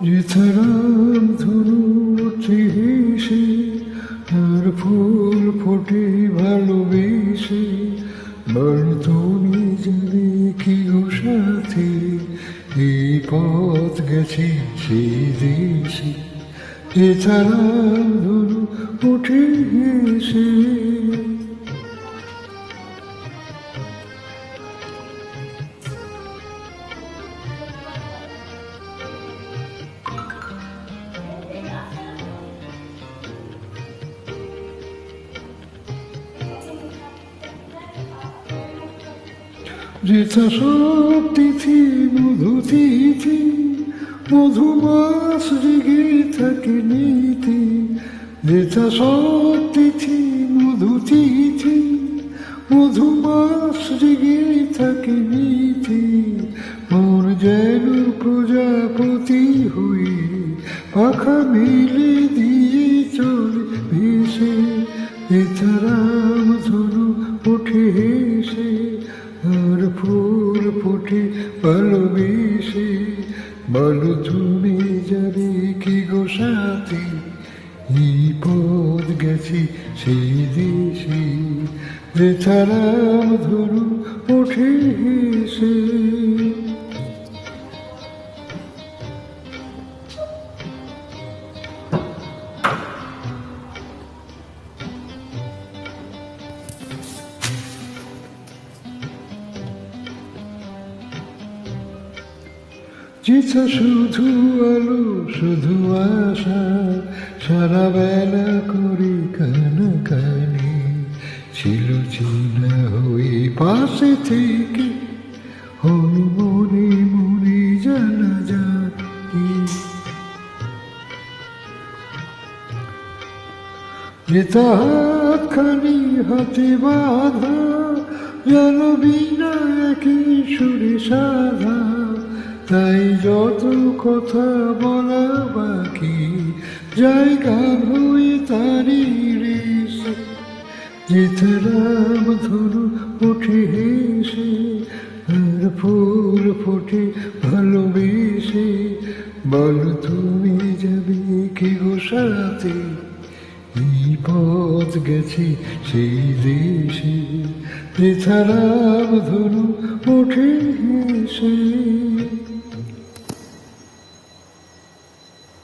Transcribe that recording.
যেথারাম ধনু উঠে হেসে আর ফুল ফোটে ভালোবেসে, বল তুমি যাবে কি গো সাথে, এই পথ গেছে সেই দেশে। যেথারাম ধনু উঠে হেসে। যেথা সব তিথি মধু তিথি, মধুমাস জেগে থাকে নীতি। যেথা সব তিথি মধু তিথি, মধুমাস জেগে থাকে নীতি। মন যেন প্রজাপতি হয়ে পাখা মেলে দিয়ে চলে ভেসে। যেথারাম ধনু ওঠে হেসে আর ফুল ফোটে ভালোবেসে, বলো তুমি যাবে কি গো সাথে, এই পথ গেছি সেই দেশে। যেথারাম ধনু ওঠে হেসে। যেথা শুধু আলো শুধু আশা, সারা বেলা করে কানাকানি, ছিল চেনা হয়ে পাশে থেকে হল মনে মনে জানা জানি। যেথা হাতখানি হাতে বাঁধা, যেন বিনা একই সুরে সাধা, তাই যত কথা বলা বাকি জায়গা হয়ে তারি রেসে। যেথারাম ধনু ওঠে হেসে আর ফুল ফোটে ভালোবেসে, বল তুমি যাবে কি গো সাথে, এই পথ গেছি সেই দেশে। যেথারাম ধনু ওঠে হেসে।